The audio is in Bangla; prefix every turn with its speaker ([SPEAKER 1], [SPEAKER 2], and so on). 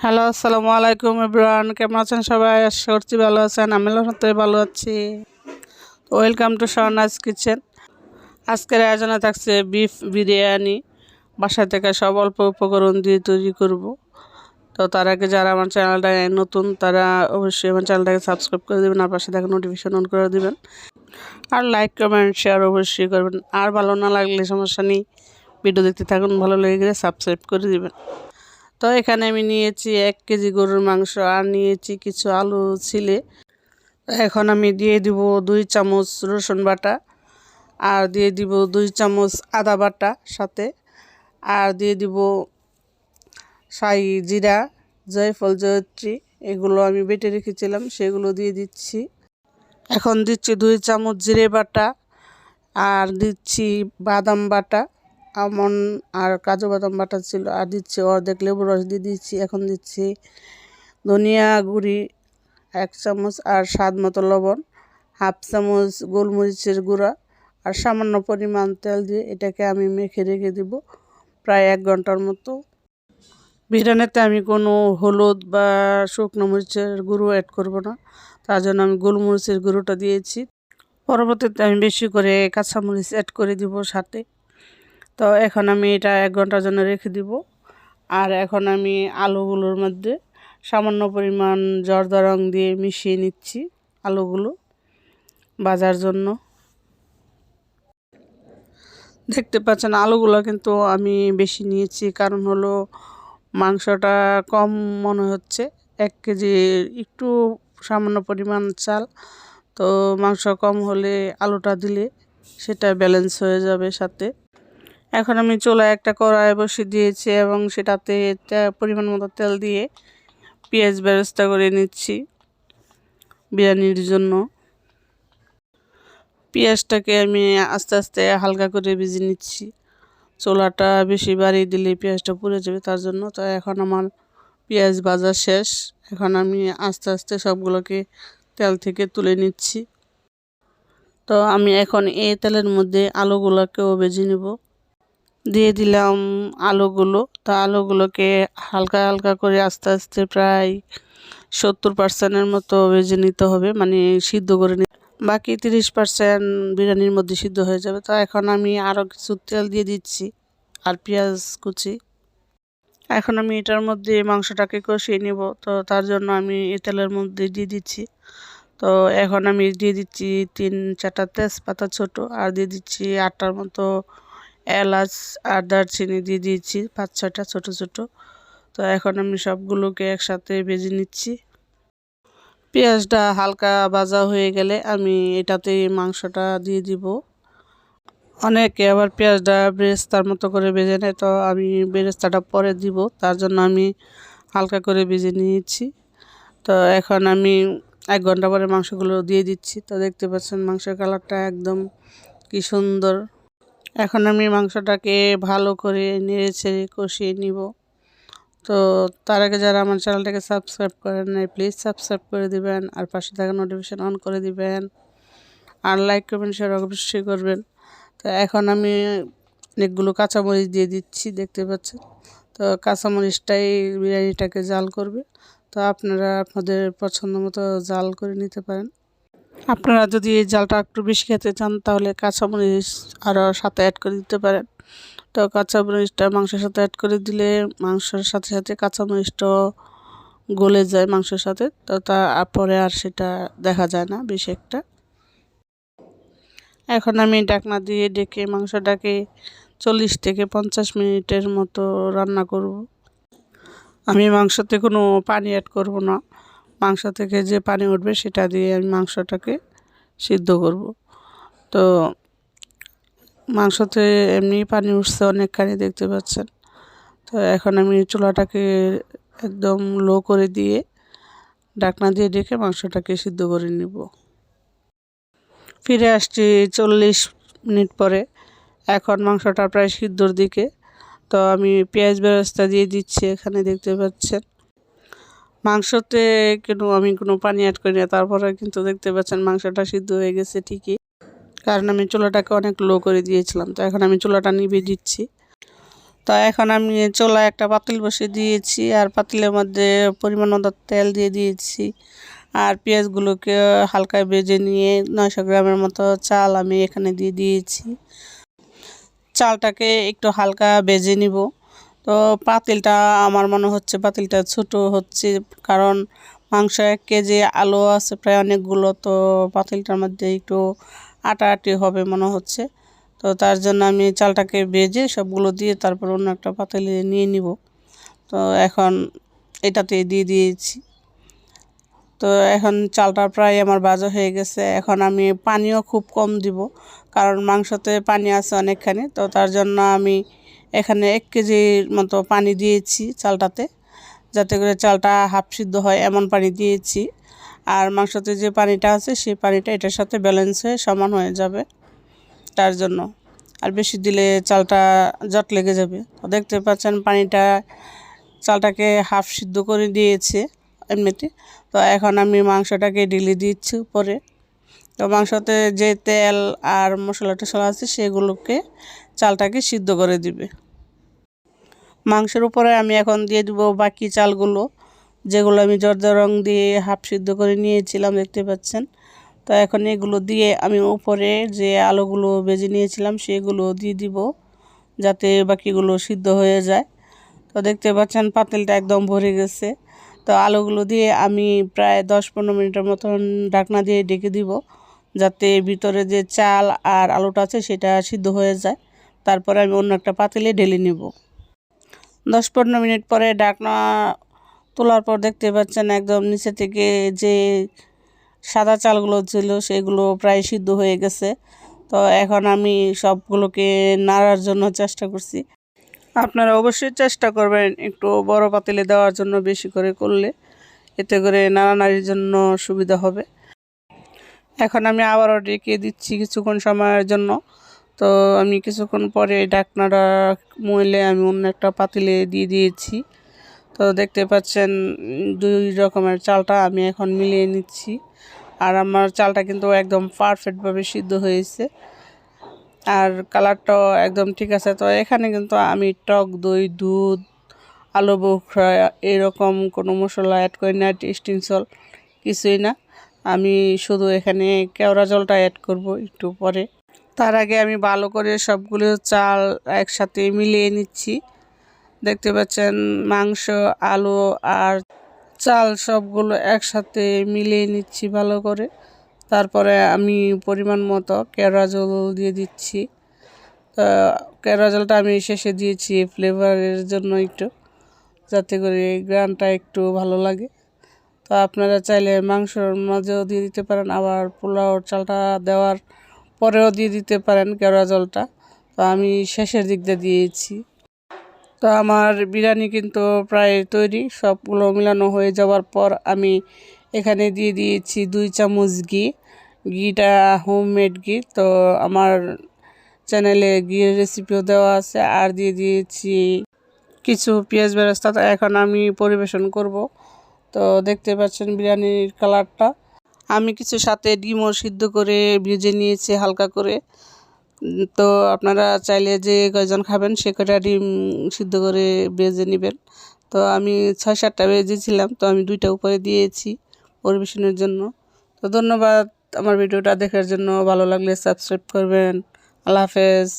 [SPEAKER 1] হ্যালো, আসসালামু আলাইকুম এভরিওয়ান। কেমন আছেন সবাই? আশা করছি ভালো আছেন। আমি আল্লাহর ভালো আছি। Welcome to Shorna's kitchen. আজকের আয়োজনে থাকছে বিফ বিরিয়ানি। বাসা থেকে সব অল্প উপকরণ দিয়ে তৈরি করব। তো তার আগে যারা আমার চ্যানেলটায় নতুন তারা অবশ্যই আমার চ্যানেলটাকে সাবস্ক্রাইব করে দেবেন, আর পাশে থেকে নোটিফিকেশন অন করে দেবেন, আর লাইক কমেন্ট শেয়ার অবশ্যই করবেন। আর ভালো না লাগলে সমস্যা নেই, ভিডিও দেখতে থাকুন, ভালো লেগে গেলে সাবস্ক্রাইব করে দেবেন। তো এখানে আমি নিয়েছি 1 কেজি গরুর মাংস, আর নিয়েছি কিছু আলু ছিলে। এখন আমি দিয়ে দিব 2 চামচ রসুন বাটা, আর দিয়ে দিব 2 চামচ আদা বাটা সাথে, আর দিয়ে দিব শাহি জিরা, জয়ফল, জয়ত্রী, এগুলো আমি বেটে রেখেছিলাম, সেগুলো দিয়ে দিচ্ছি। এখন দিচ্ছি 2 চামচ জিরে বাটা, আর দিচ্ছি বাদাম বাটা, আমন্ড আর কাজু বাদাম বাটা ছিল, আর দিচ্ছি অর্ধেক লেবু রস দিয়ে দিচ্ছি। এখন দিচ্ছি ধনিয়া গুঁড়ি 1 চামচ, আর স্বাদ মতো লবণ, 1/2 চামচ গোলমরিচের গুঁড়া, আর সামান্য পরিমাণ তেল দিয়ে এটাকে আমি মেখে রেখে দিব প্রায় 1 ঘন্টার মতো। বিরিয়ানিতে আমি কোনো হলুদ বা শুকনো মরিচের গুঁড়ো অ্যাড করব না, তার জন্য আমি গোলমরিচের গুঁড়োটা দিয়েছি। পরবর্তীতে আমি বেশি করে কাঁচামরিচ অ্যাড করে দিব সাথে। তো এখন আমি এটা 1 ঘন্টার জন্য রেখে দিব। আর এখন আমি আলুগুলোর মধ্যে সামান্য পরিমাণ জর্দা রং দিয়ে মিশিয়ে নিচ্ছি আলুগুলো ভাজার জন্য। দেখতে পাচ্ছেন আলুগুলো কিন্তু আমি বেশি নিয়েছি, কারণ হলো মাংসটা কম মনে হচ্ছে। 1 কেজি একটু সামান্য পরিমাণ চাল, তো মাংস কম হলে আলুটা দিলে সেটা ব্যালেন্স হয়ে যাবে সাথে। এখন আমি চুলায় একটা কড়াই বসিয়ে দিয়েছি এবং সেটাতে পরিমাণ মতো তেল দিয়ে পেঁয়াজ বেরেস্তা করে নিচ্ছি বিরিয়ানির জন্য। পেঁয়াজটাকে আমি আস্তে আস্তে হালকা করে ভেজে নিচ্ছি। চুলাটা বেশি বাড়িয়ে দিলে পেঁয়াজটা পুড়ে যাবে, তার জন্য। তো এখন আমার পেঁয়াজ ভাজা শেষ। এখন আমি আস্তে আস্তে সবগুলোকে তেল থেকে তুলে নিচ্ছি। তো আমি এখন এই তেলের মধ্যে আলুগুলোকেও ভেজে নেব। দিয়ে দিলাম আলুগুলো। তো আলুগুলোকে হালকা হালকা করে আস্তে আস্তে প্রায় 70% মতো ভেজে নিতে হবে, মানে সিদ্ধ করে নিতে। বাকি 30% বিরিয়ানির মধ্যে সিদ্ধ হয়ে যাবে। তো এখন আমি আরও কিছু তেল দিয়ে দিচ্ছি, আর পেঁয়াজ কুচি। এখন আমি এটার মধ্যে মাংসটাকে কষিয়ে নেব, তো তার জন্য আমি এই তেলের মধ্যে দিয়ে দিচ্ছি। তো এখন আমি দিয়ে দিচ্ছি 3-4টা তেজপাতা ছোট, আর দিয়ে দিচ্ছি 8টার মতো এলাচ, আর দারচিনি দিয়ে দিয়েছি 5-6টা ছোট ছোট। তো এখন আমি সবগুলোকে একসাথে ভেজে নিচ্ছি। পেঁয়াজটা হালকা ভাজা হয়ে গেলে আমি এটাতে মাংসটা দিয়ে দিব। অনেকে আবার পেঁয়াজটা বেরেস্তার মতো করে ভেজে নেয়, তো আমি বেরেস্তাটা পরে দিব, তার জন্য আমি হালকা করে ভেজে নিয়েছি। তো এখন আমি 1 ঘন্টা পরে মাংসগুলো দিয়ে দিচ্ছি। তো দেখতে পাচ্ছেন মাংসের কালারটা একদম কি সুন্দর। এখন আমি মাংসটাকে ভালো করে নেড়েচেড়ে কষিয়ে নিব। তো তার আগে যারা আমার চ্যানেলটাকে সাবস্ক্রাইব করেন নাই, প্লিজ সাবস্ক্রাইব করে দিবেন, আর পাশে থাকা নোটিফিকেশন অন করে দিবেন, আর লাইক কমেন্ট শেয়ার অবশ্যই করবেন। তো এখন আমি অনেকগুলো কাঁচামরিচ দিয়ে দিচ্ছি, দেখতে পাচ্ছেন। তো কাঁচামরিচটাই বিরিয়ানিটাকে জাল করবে। তো আপনারা আপনাদের পছন্দ মতো জাল করে নিতে পারেন। আপনারা যদি এই জালটা একটু বেশি খেতে চান তাহলে কাঁচামরিচ আরও সাথে অ্যাড করে দিতে পারেন। তো কাঁচামরিচটা মাংসের সাথে অ্যাড করে দিলে মাংসের সাথে সাথে কাঁচামরিচটাও গলে যায় মাংসের সাথে, তো তারপরে আর সেটা দেখা যায় না বেশি একটা। এখন আমি ঢাকনা দিয়ে ঢেকে মাংসটাকে 40 থেকে 50 মিনিটের মতো রান্না করব। আমি মাংসতে কোনো পানি অ্যাড করব না, মাংস থেকে যে পানি উঠবে সেটা দিয়ে আমি মাংসটাকে সিদ্ধ করব। তো মাংসতে এমনি পানি উঠছে অনেকখানি, দেখতে পাচ্ছেন। তো এখন আমি চুলাটাকে একদম লো করে দিয়ে ঢাকনা দিয়ে ঢেকে মাংসটাকে সিদ্ধ করে নেব। ফিরে আসছি 40 মিনিট পরে। এখন মাংসটা প্রায় সিদ্ধর দিকে। তো আমি পেঁয়াজ বেরেস্তা দিয়ে দিচ্ছি, এখানে দেখতে পাচ্ছেন। মাংসতে আমি কোনো পানি অ্যাড করি না, তারপরে কিন্তু দেখতে পাচ্ছেন মাংসটা সিদ্ধ হয়ে গেছে ঠিকই, কারণ আমি চুলাটাকে অনেক লো করে দিয়েছিলাম। তো এখন আমি চুলাটা নিভিয়ে দিচ্ছি। তো এখন আমি চুলায় একটা পাতিল বসিয়ে দিয়েছি, আর পাতিলের মধ্যে পরিমাণ মতো তেল দিয়ে দিয়েছি। আর পেঁয়াজগুলোকে হালকা ভেজে নিয়ে 900 গ্রামের মতো চাল আমি এখানে দিয়ে দিয়েছি। চালটাকে একটু হালকা ভেজে নিব। তো পাতিলটা আমার মনে হচ্ছে পাতিলটা ছোট হচ্ছে, কারণ মাংস 1 কেজি, আলু আছে প্রায় অনেকগুলো, তো পাতিলটার মধ্যে একটু আটা আটি হবে মনে হচ্ছে। তো তার জন্য আমি চালটাকে ভেজে সবগুলো দিয়ে তারপর অন্য একটা পাতিলে নিয়ে নিব। তো এখন এটাতে দিয়ে দিয়েছি। তো এখন চালটা প্রায় আমার ভাজা হয়ে গেছে। এখন আমি পানিও খুব কম দিব, কারণ মাংসতে পানি আছে অনেকখানি। তো তার জন্য আমি এখানে 1 কেজির মতো পানি দিয়েছি চালটাতে, যাতে করে চালটা হাফ সিদ্ধ হয় এমন পানি দিয়েছি। আর মাংসতে যে পানিটা আছে সেই পানিটা এটার সাথে ব্যালেন্স হয়ে সমান হয়ে যাবে, তার জন্য। আর বেশি দিলে চালটা জট লেগে যাবে। তো দেখতে পাচ্ছেন পানিটা চালটাকে হাফ সিদ্ধ করে দিয়েছে এমনিতে। তো এখন আমি মাংসটাকে ঢেলে দিচ্ছি উপরে। তো মাংসতে যে তেল আর মশলা টশলা আছে সেগুলোকে চালটাকে সিদ্ধ করে দিবে। মাংসের উপরে আমি এখন দিয়ে দিব বাকি চালগুলো, যেগুলো আমি জর্দা রং দিয়ে হাফ সিদ্ধ করে নিয়েছিলাম, দেখতে পাচ্ছেন। তো এখন এগুলো দিয়ে আমি উপরে যে আলুগুলো ভেজে নিয়েছিলাম সেগুলো দিয়ে দিব, যাতে বাকিগুলো সিদ্ধ হয়ে যায়। তো দেখতে পাচ্ছেন পাতিলটা একদম ভরে গেছে। তো আলুগুলো দিয়ে আমি প্রায় 10-15 মিনিটের মতন ঢাকনা দিয়ে ঢেকে দিব, যাতে ভিতরে যে চাল আর আলুটা আছে সেটা সিদ্ধ হয়ে যায়। তারপরে আমি অন্য একটা পাতিলে ঢেলে নেব। 10-15 মিনিট পরে ঢাকনা তোলার পর দেখতে পাচ্ছেন একদম নিচে থেকে যে সাদা চালগুলো ছিল সেগুলো প্রায় সিদ্ধ হয়ে গেছে। তো এখন আমি সবগুলোকে নাড়ার জন্য চেষ্টা করছি। আপনারা অবশ্যই চেষ্টা করবেন একটু বড় পাতিলে দেওয়ার জন্য, বেশি করে করলে এতে করে নাড়ানাড়ির জন্য সুবিধা হবে। এখন আমি আবারও ঢেকে দিচ্ছি কিছুক্ষণ সময়ের জন্য। তো আমি কিছুক্ষণ পরে ঢাকনাটা মুড়লে আমি অন্য একটা পাতিলে দিয়ে দিয়েছি। তো দেখতে পাচ্ছেন 2 রকমের চালটা আমি এখন মিলিয়ে নিচ্ছি। আর আমার চালটা কিন্তু একদম পারফেক্টভাবে সিদ্ধ হয়েছে, আর কালারটাও একদম ঠিক আছে। তো এখানে কিন্তু আমি টক দই, দুধ, আলু বোখরা এরকম কোনো মশলা অ্যাড করি না, টেস্টিং সল্ট কিছুই না। আমি শুধু এখানে কেওড়া জলটা অ্যাড করব একটু পরে। তার আগে আমি ভালো করে সবগুলো চাল একসাথে মিলিয়ে নিচ্ছি। দেখতে পাচ্ছেন মাংস, আলু আর চাল সবগুলো একসাথে মিলিয়ে নিচ্ছি ভালো করে। তারপরে আমি পরিমাণ মতো কেওড়া জল দিয়ে দিচ্ছি। তো কেওড়া জলটা আমি শেষে দিয়েছি ফ্লেভারের জন্য একটু, যাতে করে গ্রানটা একটু ভালো লাগে। তো আপনারা চাইলে মাংসর মাঝেও দিয়ে দিতে পারেন, আবার পোলাওর চালটা দেওয়ার পরেও দিয়ে দিতে পারেন কেওড়া জলটা। তো আমি শেষের দিক দিয়ে দিয়েছি। তো আমার বিরিয়ানি কিন্তু প্রায় তৈরি। সবগুলো মিলানো হয়ে যাওয়ার পর আমি এখানে দিয়ে দিয়েছি 2 চামচ ঘি। ঘিটা হোমমেড ঘি, তো আমার চ্যানেলে ঘিয়ের রেসিপিও দেওয়া আছে। আর দিয়ে দিয়েছি কিছু পেঁয়াজ বেরেস্তা। তো এখন আমি পরিবেশন করব। তো দেখতে পাচ্ছেন বিরিয়ানির কালারটা। আমি কিছু সাথে ডিমও সিদ্ধ করে ভেজে নিয়েছি হালকা করে। তো আপনারা চাইলে যে কয়জন খাবেন সে কয়টা ডিম সিদ্ধ করে ভেজে নেবেন। তো আমি 6-7টা ভেজেছিলাম, তো আমি 2টা উপরে দিয়েছি পরিবেশনের জন্য। তো ধন্যবাদ আমার ভিডিওটা দেখার জন্য। ভালো লাগলে সাবস্ক্রাইব করবেন। আল্লাহ হাফেজ।